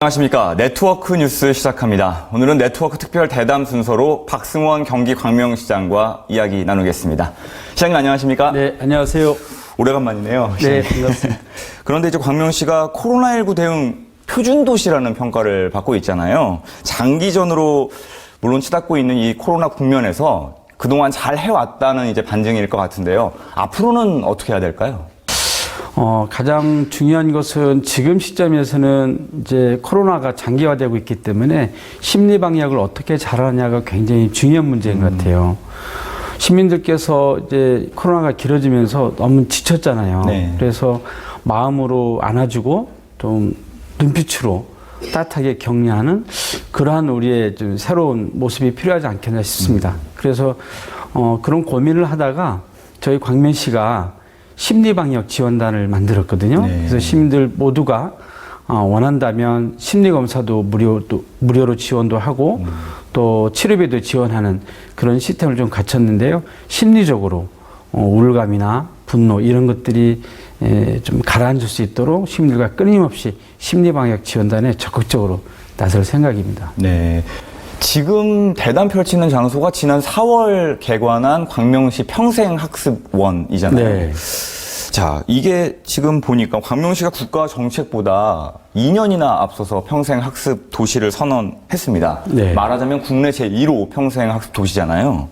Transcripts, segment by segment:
안녕하십니까. 네트워크 뉴스 시작합니다. 오늘은 네트워크 특별 대담 순서로 박승원 경기 광명시장과 이야기 나누겠습니다. 시장님 안녕하십니까? 네, 안녕하세요. 오래간만이네요. 네, 반갑습니다. 그런데 이제 광명시가 코로나19 대응 표준도시라는 평가를 받고 있잖아요. 장기전으로 물론 치닫고 있는 이 코로나 국면에서 그동안 잘 해왔다는 이제 반증일 것 같은데요. 앞으로는 어떻게 해야 될까요? 가장 중요한 것은 지금 시점에서는 이제 코로나가 장기화되고 있기 때문에 심리 방역을 어떻게 잘하냐가 굉장히 중요한 문제인 것 같아요. 시민들께서 이제 코로나가 길어지면서 너무 지쳤잖아요. 네. 그래서 마음으로 안아주고 좀 눈빛으로 따뜻하게 격려하는 그러한 우리의 좀 새로운 모습이 필요하지 않겠나 싶습니다. 그래서 그런 고민을 하다가 저희 광명시가 심리방역 지원단을 만들었거든요. 네. 그래서 시민들 모두가 원한다면 심리검사도 무료로 지원도 하고 또 치료비도 지원하는 그런 시스템을 좀 갖췄는데요. 심리적으로 우울감이나 분노 이런 것들이 좀 가라앉을 수 있도록 시민들과 끊임없이 심리방역 지원단에 적극적으로 나설 생각입니다. 네. 지금 대담 펼치는 장소가 지난 4월 개관한 광명시 평생학습원이잖아요. 네. 자, 이게 지금 보니까 광명시가 국가 정책보다 2년이나 앞서서 평생학습 도시를 선언했습니다. 네. 말하자면 국내 제1호 평생학습 도시잖아요.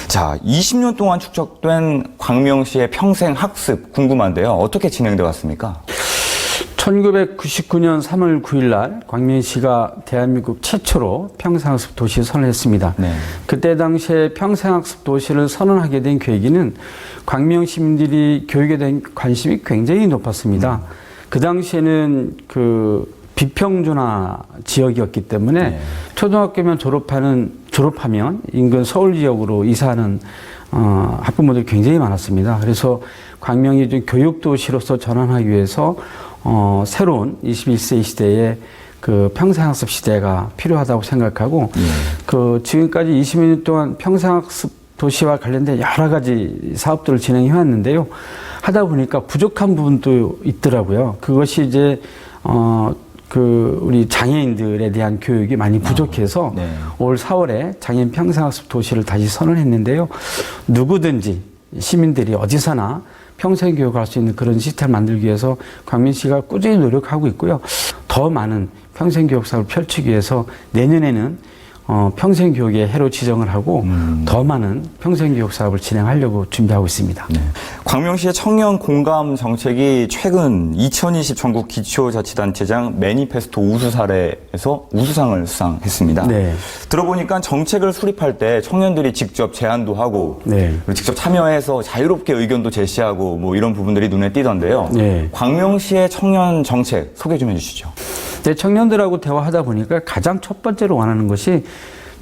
자, 20년 동안 축적된 광명시의 평생학습 궁금한데요. 어떻게 진행되어 왔습니까? 1999년 3월 9일 날 광명시가 대한민국 최초로 평생학습 도시를 선언했습니다. 네. 그때 당시에 평생학습 도시를 선언하게 된 계기는 광명 시민들이 교육에 대한 관심이 굉장히 높았습니다. 그 당시에는 그 비평준화 지역이었기 때문에 네. 초등학교면 졸업하면 인근 서울 지역으로 이사하는 학부모들이 굉장히 많았습니다. 그래서 광명이 좀 교육도시로서 전환하기 위해서 새로운 21세기 시대에 그 평생학습 시대가 필요하다고 생각하고 그 지금까지 20년 동안 평생학습 도시와 관련된 여러 가지 사업들을 진행해 왔는데요. 하다 보니까 부족한 부분도 있더라고요. 그것이 이제 우리 장애인들에 대한 교육이 많이 부족해서 네. 올 4월에 장애인 평생학습 도시를 다시 선언했는데요. 누구든지 시민들이 어디서나 평생 교육할 수 있는 그런 시스템을 만들기 위해서 광명시가 꾸준히 노력하고 있고요. 더 많은 평생 교육 사업을 펼치기 위해서 내년에는 평생 교육의 해로 지정을 하고 더 많은 평생 교육 사업을 진행하려고 준비하고 있습니다. 네. 광명시의 청년 공감 정책이 최근 2020 전국 기초자치단체장 매니페스토 우수 사례에서 우수상을 수상했습니다. 네. 들어보니까 정책을 수립할 때 청년들이 직접 제안도 하고 네. 그리고 직접 참여해서 자유롭게 의견도 제시하고 뭐 이런 부분들이 눈에 띄던데요. 네. 광명시의 청년 정책 소개 좀 해주시죠. 네, 청년들하고 대화하다 보니까 가장 첫 번째로 원하는 것이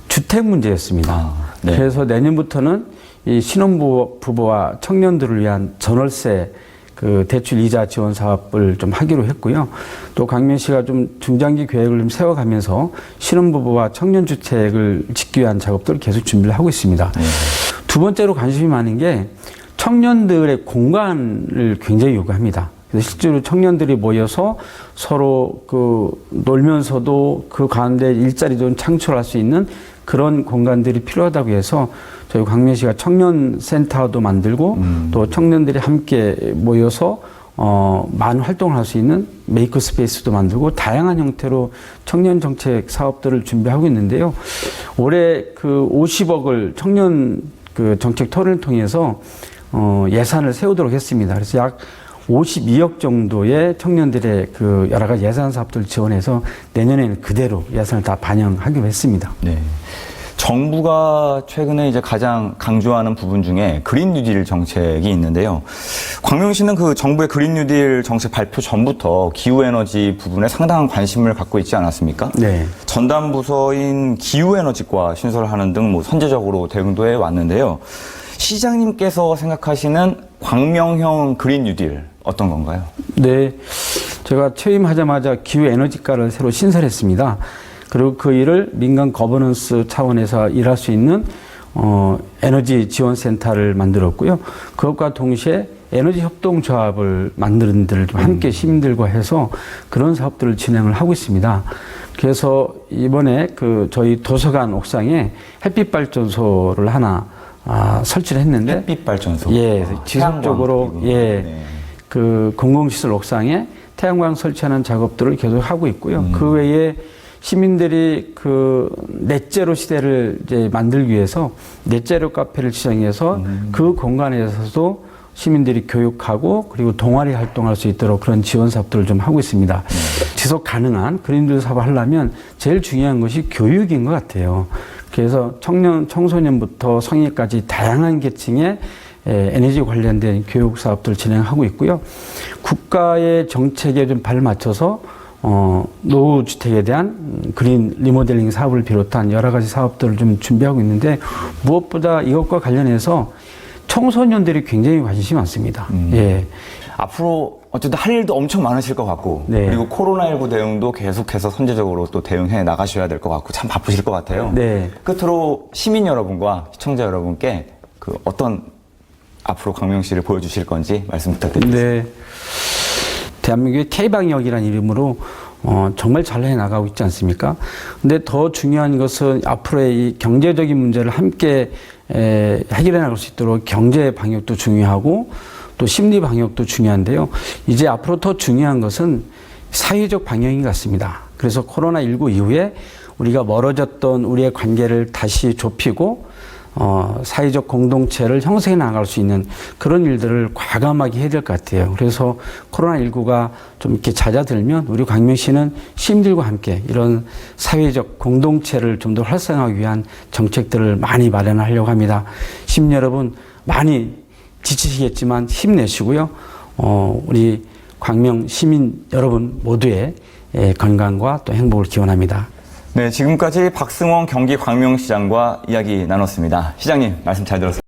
주택 문제였습니다. 네. 그래서 내년부터는 이 신혼부부와 청년들을 위한 전월세 그 대출 이자 지원 사업을 좀 하기로 했고요. 또 광명시가 좀 중장기 계획을 좀 세워가면서 신혼부부와 청년주택을 짓기 위한 작업들을 계속 준비를 하고 있습니다. 두 번째로 관심이 많은 게 청년들의 공간을 굉장히 요구합니다. 그래서 실제로 청년들이 모여서 서로 놀면서도 그 가운데 일자리도 창출할 수 있는 그런 공간들이 필요하다고 해서 저희 광명시가 청년센터도 만들고 또 청년들이 함께 모여서 많은 활동을 할 수 있는 메이커 스페이스도 만들고 다양한 형태로 청년 정책 사업들을 준비하고 있는데요. 올해 그 50억을 청년 그 정책 토론을 통해서 예산을 세우도록 했습니다. 그래서 약 52억 정도의 청년들의 그 여러 가지 예산 사업들을 지원해서 내년에는 그대로 예산을 다 반영하기로 했습니다. 네. 정부가 최근에 이제 가장 강조하는 부분 중에 그린 뉴딜 정책이 있는데요. 광명시는 그 정부의 그린 뉴딜 정책 발표 전부터 기후 에너지 부분에 상당한 관심을 갖고 있지 않았습니까? 네. 전담 부서인 기후 에너지과 신설하는 등 뭐 선제적으로 대응도 해 왔는데요. 시장님께서 생각하시는 광명형 그린 뉴딜 어떤 건가요? 네. 제가 취임하자마자 기후 에너지과를 새로 신설했습니다. 그리고 그 일을 민간 거버넌스 차원에서 일할 수 있는 에너지 지원센터를 만들었고요. 그것과 동시에 에너지 협동조합을 만드는 데를 좀 함께 시민들과 해서 그런 사업들을 진행을 하고 있습니다. 그래서 이번에 저희 도서관 옥상에 햇빛 발전소를 하나 설치를 했는데 햇빛 발전소. 예, 지속적으로 예, 네. 공공시설 옥상에 태양광 설치하는 작업들을 계속 하고 있고요. 그 외에 시민들이 넷제로 시대를 이제 만들기 위해서 넷제로 카페를 지정해서 그 공간에서도 시민들이 교육하고 그리고 동아리 활동할 수 있도록 그런 지원 사업들을 좀 하고 있습니다. 지속 가능한 그린빌드 사업을 하려면 제일 중요한 것이 교육인 것 같아요. 그래서 청소년부터 성인까지 다양한 계층의 에너지 관련된 교육 사업들을 진행하고 있고요. 국가의 정책에 좀 발맞춰서 노후 주택에 대한 그린 리모델링 사업을 비롯한 여러 가지 사업들을 좀 준비하고 있는데 무엇보다 이것과 관련해서 청소년들이 굉장히 관심이 많습니다. 예. 앞으로 어쨌든 할 일도 엄청 많으실 것 같고 네. 그리고 코로나19 대응도 계속해서 선제적으로 또 대응해 나가셔야 될 것 같고 참 바쁘실 것 같아요. 네. 끝으로 시민 여러분과 시청자 여러분께 어떤 앞으로 광명시를 보여주실 건지 말씀 부탁드립니다. 네. 대한민국의 K방역이라는 이름으로 정말 잘 해나가고 있지 않습니까? 근데 더 중요한 것은 앞으로의 이 경제적인 문제를 함께 해결해 나갈 수 있도록 경제 방역도 중요하고 또 심리 방역도 중요한데요. 이제 앞으로 더 중요한 것은 사회적 방역인 것 같습니다. 그래서 코로나19 이후에 우리가 멀어졌던 우리의 관계를 다시 좁히고 사회적 공동체를 형성해 나갈 수 있는 그런 일들을 과감하게 해야 될 것 같아요. 그래서 코로나19가 좀 이렇게 잦아들면 우리 광명시는 시민들과 함께 이런 사회적 공동체를 좀 더 활성화하기 위한 정책들을 많이 마련하려고 합니다. 시민 여러분 많이 지치시겠지만 힘내시고요. 우리 광명 시민 여러분 모두의 건강과 또 행복을 기원합니다. 네, 지금까지 박승원 경기 광명시장과 이야기 나눴습니다. 시장님 말씀 잘 들었습니다.